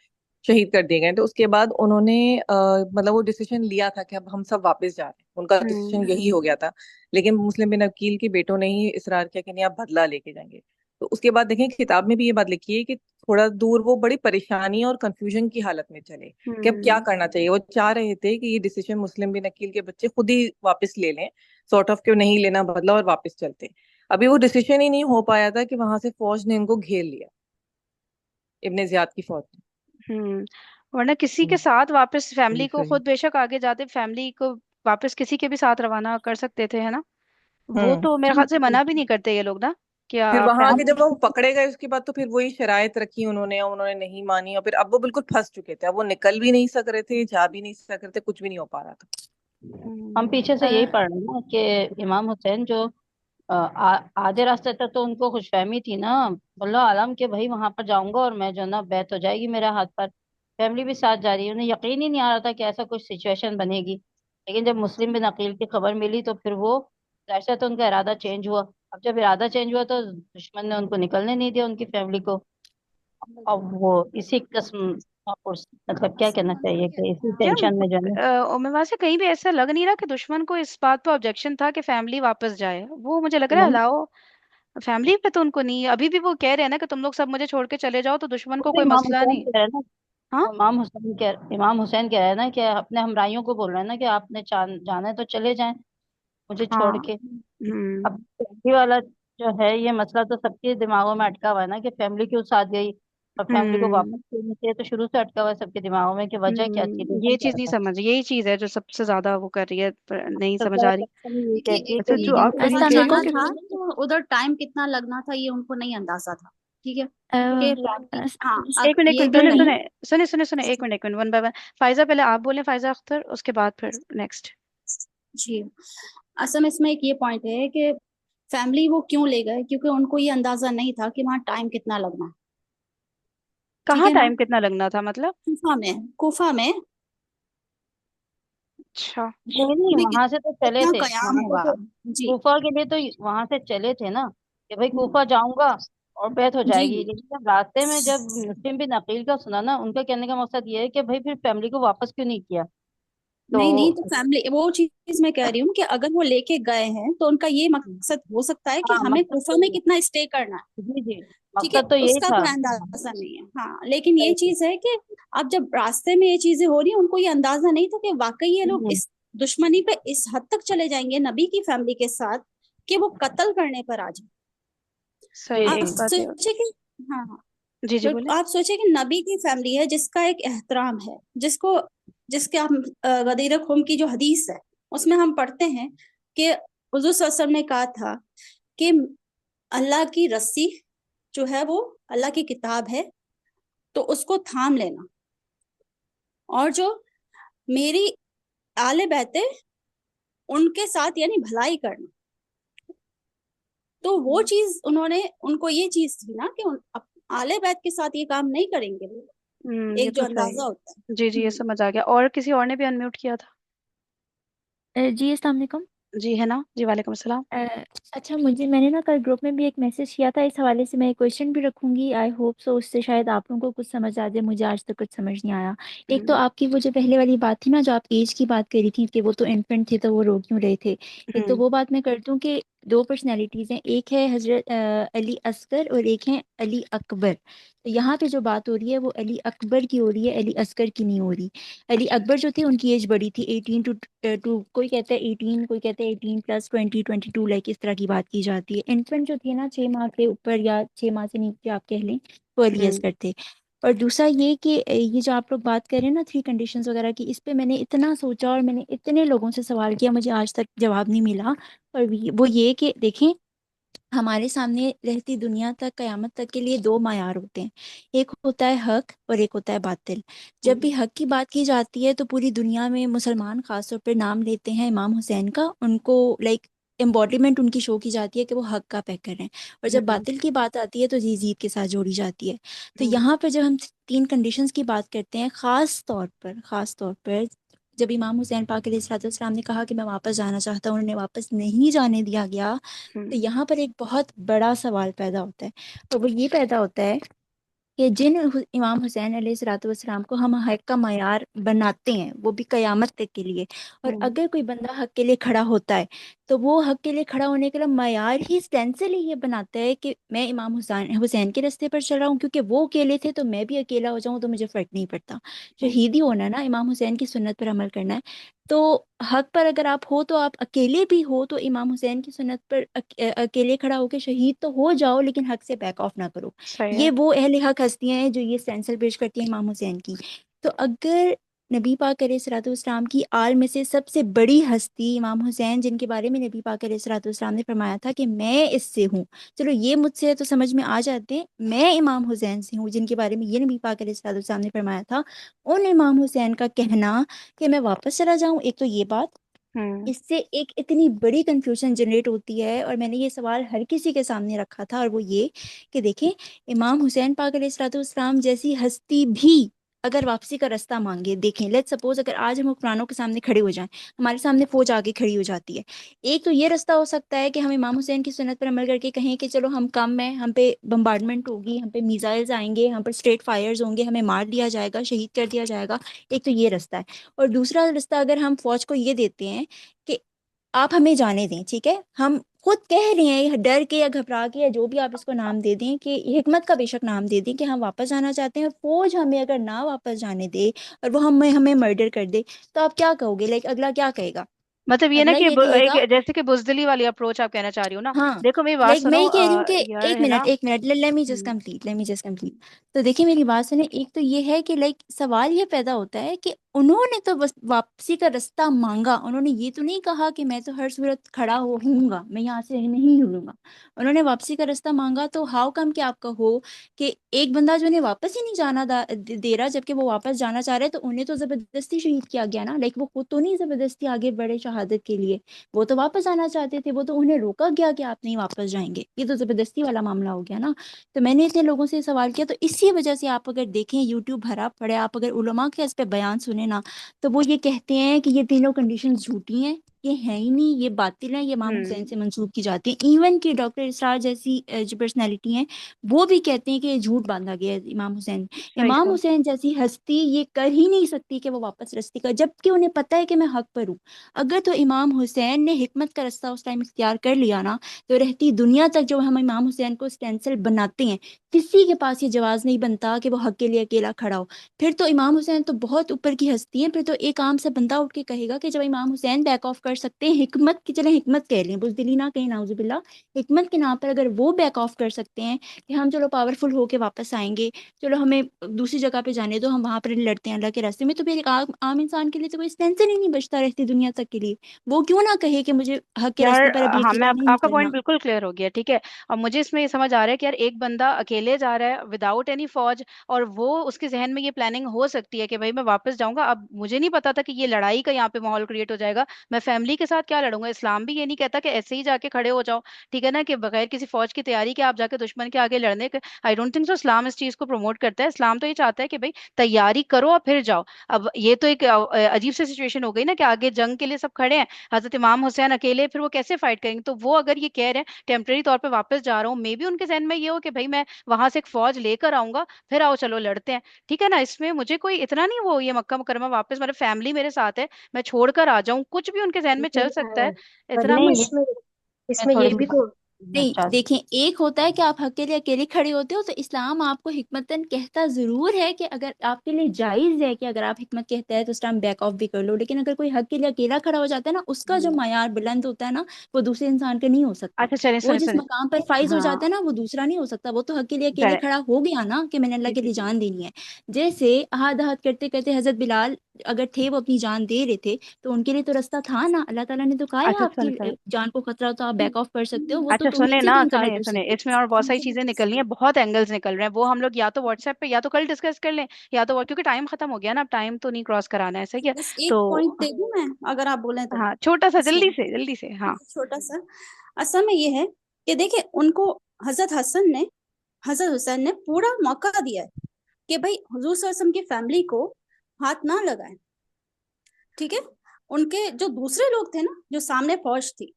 शहीद कर दिए गए हैं, तो उसके बाद उन्होंने मतलब वो डिसीजन लिया था कि अब हम सब वापस जा रहे हैं, उनका डिसीजन हम्म यही हो गया था। लेकिन मुस्लिम बिन अकील के बेटों ने ही इसरार किया कि नहीं, आप बदला लेके जाएंगे। तो उसके बाद देखें, किताब में भी ये बात लिखी है कि थोड़ा दूर वो बड़ी परेशानी और कंफ्यूजन की हालत में चले कि अब क्या हम्म करना चाहिए। वो चाह रहे थे कि ये डिसीजन मुस्लिम बिन अकील के बच्चे खुद ही वापस ले लें, सॉर्ट ऑफ, क्यों नहीं लेना बदला और वापस चलते। अभी वो डिसीजन ही नहीं हो पाया था कि वहां से फौज ने इनको घेर लिया, इब्ने जियाद की फौज ने। हम्म वरना किसी के हम्म, साथ वापस, फैमिली सही को सही। खुद बेशक आगे जाते, फैमिली को वापस किसी के भी साथ रवाना कर सकते थे, है ना। वो हम्म। तो मेरे ख्याल से मना भी नहीं करते ये लोग ना, कि फिर आप वहां आके जब फैमिली। वो पकड़े गए उसके बाद तो फिर वही शराइत रखी उन्होंने और उन्होंने नहीं मानी, और फिर अब वो बिल्कुल फंस चुके थे। अब वो निकल भी नहीं सक रहे थे, जा भी नहीं सक रहे थे, कुछ भी नहीं हो पा रहा था। हम हम्म पीछे से यही पढ़ रहे हैं ना कि इमाम हुसैन जो आधे रास्ते तक तो उनको खुशफहमी थी ना, वल्लाह आलम के भाई वहां पर जाऊंगा और मैं जो ना बैत हो जाएगी मेरे हाथ पर। फैमिली भी साथ जा रही है, उन्हें यकीन ही नहीं आ रहा था कि ऐसा कुछ सिचुएशन बनेगी। लेकिन जब मुस्लिम बिन अकील की खबर मिली तो फिर वो जाहिर सा तो उनका इरादा चेंज हुआ। अब जब इरादा चेंज हुआ तो दुश्मन ने उनको निकलने नहीं दिया, उनकी फैमिली को। अब वो इसी कस्म मतलब क्या कहना चाहिए कि इसी क्या टेंशन में जो है। उम्मीदवार से कहीं भी ऐसा लग नहीं रहा कि दुश्मन को इस बात पर ऑब्जेक्शन था कि फैमिली वापस जाए। वो मुझे लग रहा है नहीं, अलाओ, फैमिली पे तो उनको नहीं। अभी भी वो कह रहे हैं ना कि तुम लोग सब मुझे छोड़ के चले जाओ, तो दुश्मन वो को तो कोई इमाम मसला हुसैन नहीं। कह रहे हैं ना। हाँ। वो इमाम हुसैन कह रहे हैं ना कि अपने हमराइयों को बोल रहे हैं ना कि आपने जाना है तो चले जाएं मुझे छोड़ हाँ। के। अब हम्म फैमिली वाला जो है ये मसला तो सबके दिमागों में अटका हुआ है ना कि फैमिली क्यों साथ गई और फैमिली को हम्म वापस क्यों नहीं चाहिए। तो शुरू से अटका हुआ है सबके दिमागों में कि वजह क्या थी, रीजन ये क्या चीज नहीं था। समझ, यही चीज है जो सबसे ज्यादा वो कर रही है, पर नहीं समझ सरकार आ रही। ये देखिए कहती है एक अच्छा, कि ये जो कि आप बीवी फिर वहां ये को कह रहे जाना हैं कि था तो उधर टाइम कितना लगना था ये उनको नहीं अंदाजा था। ठीक है कि हाँ एक मिनट, एक ये मिनट, जो सुने नहीं। सुने सुने सुने सुने, एक मिनट, एक minute, one by one. Faiza पहले आप बोले, फायजा अख्तर, उसके बाद फिर नेक्स्ट। जी, असल में इसमें एक ये पॉइंट है कि फैमिली वो क्यों ले गए, क्योंकि उनको ये अंदाजा नहीं था कि वहाँ टाइम कितना लगना है। ठीक कहाँ है ना। टाइम कितना लगना था मतलब? कोफा में अच्छा। नहीं नहीं में वहां से तो चले कितना थे, कयाम वहां से हुआ। तो जी। कूफा के लिए तो वहां से चले थे ना कि भाई कूफा जाऊंगा और बैत हो जी जाएगी। लेकिन जब रास्ते में जब मुस्लिम बिन अकील का सुना ना, उनका कहने का मकसद ये है कि भाई फिर फैमिली को वापस क्यों नहीं किया। नहीं नहीं, तो तो फैमिली वो चीज मैं कह रही हूँ कि अगर वो लेके गए हैं तो उनका ये मकसद हो सकता है कि हाँ हमें मकसद कोफा तो में ये, कितना स्टे करना है। जी जी, ठीक है, मकसद तो यही उसका था। कोई अंदाजा नहीं है। हाँ, लेकिन ये सही है। चीज है कि अब जब रास्ते में ये चीजें हो रही है, उनको ये अंदाजा नहीं था कि वाकई ये लोग हम्म, इस दुश्मनी पे इस हद तक चले जाएंगे नबी की फैमिली के साथ कि वो कत्ल करने पर आ जाए। सही जी है, आप जी। ये बात है। सोचे कि हाँ हाँ, जी जी बोले। आप सोचे कि नबी की फैमिली है जिसका एक एहतराम है, जिसको जिसके हम गदीर खुम की जो हदीस है उसमें हम पढ़ते हैं कि हुजूर सल्लल्लाहु अलैहि वसल्लम ने कहा था कि अल्लाह की रस्सी जो है वो अल्लाह की किताब है, तो उसको थाम लेना, और जो मेरी आले बैते उनके साथ यानी भलाई करना। तो वो चीज उन्होंने, उनको ये चीज थी ना कि आले बैत के साथ ये काम नहीं करेंगे वो, ये एक जो तो सही अंदाजा होता है। है। जी जी, ये समझ आ गया। और किसी और ने भी अनम्यूट किया था? जी अस्सलाम वालेकुम। जी है ना, जी वालेकुम सलाम। अ, अच्छा, मुझे मैंने ना कल ग्रुप में भी एक मैसेज किया था, इस हवाले से मैं एक क्वेश्चन भी रखूंगी। आई होप सो उससे शायद आप लोगों को कुछ समझ आ जाए, मुझे आज तक कुछ समझ नहीं आया। एक तो हम्म आपकी वो जो पहले वाली बात थी ना, जो आप एज की बात करी थी कि वो तो इन्फेंट थे तो वो रो क्यों रहे थे। एक तो हम्म वो बात मैं करती हूँ कि दो पर्सनैलिटीज हैं, एक है हजरत अली असगर और एक है अली अकबर। तो यहाँ पे जो बात हो रही है वो अली अकबर की हो रही है, अली असगर की नहीं हो रही। अली अकबर जो थे उनकी एज बड़ी थी, 18 टू कोई कहता है 18, कोई कहता है 18 + 20, 22, लाइक इस तरह की बात की जाती है। इन्फेंट जो थे ना 6 माह के ऊपर या 6 माह से नीचे आप कह लें, वो अली हम्म असगर थे। और दूसरा ये कि ये जो आप लोग बात कर रहे हैं ना 3 कंडीशंस वगैरह की, इस पे मैंने इतना सोचा और मैंने इतने लोगों से सवाल किया, मुझे आज तक जवाब नहीं मिला। और वो ये कि देखें, हमारे सामने रहती दुनिया तक कयामत तक के लिए दो मायार होते हैं, एक होता है हक और एक होता है बातिल। जब भी हम्म हक की बात की जाती है तो पूरी दुनिया में मुसलमान खासतौर पर नाम लेते हैं इमाम हुसैन का, उनको लाइक एम्बॉडीमेंट उनकी शो की जाती है कि वो हक का पैकर हैं। और जब हम्म बातिल की बात आती है तो यजीद के साथ जोड़ी जाती है। तो हम्म यहाँ पर जब हम 3 कंडीशंस की बात करते हैं, खास तौर पर जब इमाम हुसैन पाक अलैहिस्सलाम ने कहा कि मैं वापस जाना चाहता हूँ, उन्हें वापस नहीं जाने दिया गया, तो यहाँ पर एक बहुत बड़ा सवाल पैदा होता है, और वो ये पैदा होता है कि इमाम हुसैन अलैहिस्सलाम को हम हक का मयार बनाते हैं, वो भी कयामत तक के लिए, और अगर कोई बंदा हक के लिए खड़ा होता है तो वो हक के लिए खड़ा होने के लिए मयार ही स्टेंसिल ही ये बनाता है कि मैं इमाम हुसैन हुसैन के रास्ते पर चल रहा हूँ, क्योंकि वो अकेले थे, तो मैं भी अकेला हो जाऊं तो मुझे फर्क नहीं पड़ता। शहीदी होना है ना, इमाम हुसैन की सुन्नत पर अमल करना है। तो हक पर अगर आप हो तो आप अकेले भी हो तो इमाम हुसैन की सुन्नत पर अकेले खड़ा होकर शहीद तो हो जाओ, लेकिन हक से बैक ऑफ ना करो। सही ये है। वो अहले हक हस्तियां हैं जो ये स्टेंसिल पेश करती हैं इमाम हुसैन की। तो अगर नबी पाक अलैहिस्सलाम की आल में से सबसे बड़ी हस्ती इमाम हुसैन, जिनके बारे में नबी पाक अलैहिस्सलाम ने फरमाया था कि मैं इससे हूँ, चलो ये मुझसे है तो समझ में आ जाते हैं, मैं इमाम हुसैन से हूँ जिनके बारे में ये नबी पाक अलैहिस्सलाम ने फरमाया था, उन इमाम हुसैन का कहना कि मैं वापस चला जाऊं, एक तो ये बात, हम्म। इससे एक इतनी बड़ी कंफ्यूजन जनरेट होती है। और मैंने ये सवाल हर किसी के सामने रखा था, और वो ये कि देखें, इमाम हुसैन पाक अलैहिस्सलाम जैसी हस्ती भी अगर वापसी का रास्ता मांगे, देखें लेट्स सपोज अगर आज हम कुरानों के सामने खड़े हो जाएं, हमारे सामने फौज आगे खड़ी हो जाती है, एक तो ये रास्ता हो सकता है कि हम इमाम हुसैन की सुन्नत पर अमल करके कहें कि चलो हम कम है, हम पे बम्बार्डमेंट होगी, हम पे मिसाइल्स आएंगे, हम पर स्ट्रेट फायर्स होंगे, हमें मार दिया जाएगा, शहीद कर दिया जाएगा। एक तो ये रास्ता है। और दूसरा रास्ता अगर हम फौज को ये देते हैं कि आप हमें जाने दें, ठीक है, हम खुद कह रहे हैं डर के या घबरा के या जो भी आप इसको नाम दे दें, कि हिकमत का बेशक नाम दे दें कि हम वापस जाना चाहते हैं, फौज हमें अगर ना वापस जाने दे और वो हमें हमें मर्डर कर दे, तो आप क्या कहोगे? लाइक अगला क्या कहेगा? मतलब ये ना अगला कि ये एक कहेगा, जैसे कि बुजदिली वाली अप्रोच आप कहना चाह रही हो ना। हाँ, देखो मेरी बात लाइक मैं सुनो, ये कह रही हूँ कि यार एक है ना। मिनट एक minute, hmm. Let me just complete. तो देखिए मेरी बात सुने, एक तो ये है कि लाइक सवाल ये पैदा होता है कि उन्होंने तो बस वापसी का रास्ता मांगा, उन्होंने ये तो नहीं कहा कि मैं तो हर सूरत खड़ा होऊंगा, मैं यहाँ से नहीं हिलूंगा। उन्होंने वापसी का रास्ता मांगा, तो हाउ कम कि आप कहो कि एक बंदा जो उन्हें वापस ही नहीं जाना दे रहा, जबकि वो वापस जाना चाह रहे हैं, तो उन्हें तो जबरदस्ती शहीद किया गया ना, लाइक वो खुद तो नहीं जबरदस्ती आगे बढ़े शहादत के लिए, वो तो वापस आना चाहते थे, वो तो उन्हें रोका गया कि आप नहीं वापस जाएंगे, ये तो जबरदस्ती वाला मामला हो गया ना। तो मैंने इतने लोगों से सवाल किया, तो इसी वजह से आप अगर देखें यूट्यूब भरा पड़े, आप अगर उलमा के इस पे बयान सुने ना, तो वो ये कहते हैं कि ये तीनों कंडीशन झूठी हैं, ये है ही नहीं, ये बातिल है, ये इमाम हुसैन हम्म। से मंसूब की जाती है। इवन कि डॉक्टर इसरार जैसी जो पर्सनैलिटी हैं, वो भी कहते हैं कि ये झूठ बांधा गया है इमाम हुसैन। सही इमाम कहा। हुसैन जैसी हस्ती ये कर ही नहीं सकती कि वो वापस रस्ती का, जबकि उन्हें पता है कि मैं हक पर हूँ। अगर तो इमाम हुसैन ने हिकमत का रास्ता उस टाइम इख्तियार कर लिया ना, तो रहती दुनिया तक जो हम इमाम हुसैन को स्टेंसिल बनाते हैं, किसी के पास ये जवाज नहीं बनता कि वो हक के लिए अकेला खड़ा हो। फिर तो इमाम हुसैन तो बहुत ऊपर की हस्ती है, फिर तो एक आम से बंदा उठ के कहेगा कि जब इमाम हुसैन बैक ऑफ कर सकते हैं हिकमत की, चले हिकमत कह लें, बुजदिली ना कहीं, नाउजुबिल्ला, हिकमत के नाम पर अगर वो बैक ऑफ कर सकते हैं कि हम चलो पावरफुल होके वापस आएंगे, चलो हमें दूसरी जगह पे जाने दो, हम वहां पर लड़ते हैं अल्लाह के रास्ते में, तो फिर एक आम इंसान के लिए तो कोई टेंशन ही नहीं बचता रहती दुनिया तक के लिए। वो क्यों ना कहे कि मुझे हक के यार रास्ते पर अभी हाँ, मैं अकेला नहीं आपका पॉइंट चलना। बिल्कुल क्लियर हो गया, ठीक है। अब मुझे इसमें ये समझ आ रहा है कि यार एक बंदा अकेले जा रहा है विदाउट एनी फौज, और वो उसके जहन में ये प्लानिंग हो सकती है कि भाई मैं वापस जाऊंगा। अब मुझे नहीं पता था कि ये लड़ाई का यहाँ पे माहौल क्रिएट हो जाएगा। मैं फैमिली के साथ क्या लड़ूंगा? इस्लाम भी ये नहीं कहता कि ऐसे ही जाके खड़े हो जाओ, ठीक है ना, कि बगैर किसी फौज की तैयारी के आप जाके दुश्मन के आगे लड़ने के। आई डोंट थिंक सो इस्लाम इस चीज को प्रमोट करता है। इस्लाम तो ये चाहता है कि भाई तैयारी करो और फिर जाओ। अब ये तो एक अजीब सी सिचुएशन हो गई ना कि आगे जंग के लिए सब खड़े हैं, हजरत इमाम हुसैन अकेले, फिर वो कैसे फाइट करेंगे? तो वो अगर ये कह रहे हैं टेम्पररी तौर पे वापस जा रहा हूँ, मे बी उनके जहन में ये हो कि भाई मैं वहां से एक फौज लेकर आऊंगा, फिर आओ चलो लड़ते हैं, ठीक है ना। इसमें मुझे कोई इतना नहीं वो ये मक्का मुकरमा वापस, मेरे फैमिली मेरे साथ है, मैं छोड़कर आ जाऊं, कुछ भी उनके जहन में चल लेकिन सकता है। पर इतना नहीं, मुझे। इसमें मैं इसमें थोड़ी ये सी भी बात तो करना नहीं, चाहती देखें, एक होता है कि आप हक के लिए अकेले खड़े होते हो, तो इस्लाम आपको हिकमतन कहता जरूर है कि अगर आपके लिए जायज है कि अगर आप हिकमत कहते हैं तो उस टाइम बैक ऑफ भी कर लो, लेकिन अगर कोई हक के लिए अकेला खड़ा हो जाता है ना, उसका जो हूँ। मायार बुलंद होता है ना, वो दूसरे इंसान का नहीं हो सकता। अच्छा चलिए, वो सुने जिस सुने। मकाम पर फाइज हो जाता हाँ। है ना, वो दूसरा नहीं हो सकता। वो तो हक के लिए अकेले करेक्ट। खड़ा हो गया ना कि मैंने अल्लाह जी के जी लिए जी। जान देनी है। जैसे अहाद अहाद करते करते हजरत बिलाल अगर थे, वो अपनी जान दे रहे थे, तो उनके लिए तो रास्ता था ना, अल्लाह ताला ने तो कहा है अच्छा आपकी सुने सुने। जान को खतरा हो तो आप बैक ऑफ कर सकते हो, वो तो अच्छा तौहीद सुने से ना, तो इनकार सुने कर सुने, सकते इसमें और बहुत सारी चीजें निकलनी है, हैं। बहुत एंगल्स निकल रहे हैं, वो हम लोग या तो व्हाट्सएप पे या तो कल डिस्कस कर लें, या तो क्योंकि टाइम खत्म हो गया ना, अब टाइम तो नहीं क्रॉस कराना है, सही है। बस एक तो पॉइंट दे दूं मैं, अगर आप बोले तो, हाँ, छोटा सा इसमें जल्दी से जल्दी से, हाँ। छोटा सा। असल में ये है कि देखिए उनको हजरत हुसैन ने पूरा मौका दिया है कि भाई हुजूर सल्लल्लाहु अलैहि वसल्लम की फैमिली को हाथ ना लगाएं। ठीक है। उनके जो दूसरे लोग थे ना, जो सामने फौज थी,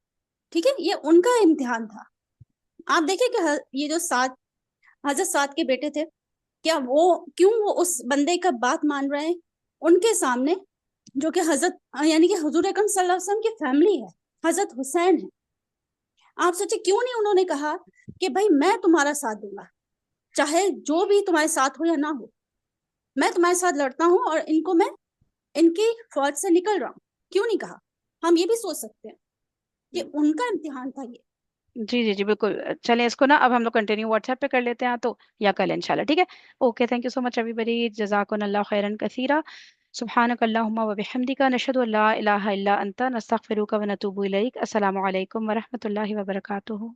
ठीक है, ये उनका इम्तिहान था। आप देखिए कि ये जो हजरत साद के बेटे थे, क्या वो क्यों वो उस बंदे का बात मान रहे हैं उनके सामने, जो कि हजरत यानी कि हुजूर अकरम सल्लल्लाहु अलैहि वसल्लम की फैमिली है, हजरत हुसैन है। आप सोचिए क्यों नहीं उन्होंने कहा कि भाई मैं तुम्हारा साथ दूंगा, चाहे जो भी तुम्हारे साथ हो या ना हो, मैं तुम्हारे साथ लड़ता हूँ और इनको मैं इनकी फौज से निकल रहा हूँ। क्यों नहीं कहा? हम ये भी सोच सकते हैं कि उनका इम्तिहान था ये। जी जी जी बिल्कुल। चलें, इसको ना अब हम लोग कंटिन्यू व्हाट्सएप पे कर लेते हैं तो, या कल इंशाल्लाह, ठीक है। Okay, thank you so much everybody, जज़ाकुमुल्लाह खैरन कसीरा। सुब्हानक अल्लाहुम्मा व बिहम्दिका नशहदु अल्ला इलाहा इल्ला अंता नस्तगफिरुका व नतूबु इलैक। अस्सलामु अलैकुम व रहमतुल्लाहि व बरकातुहू।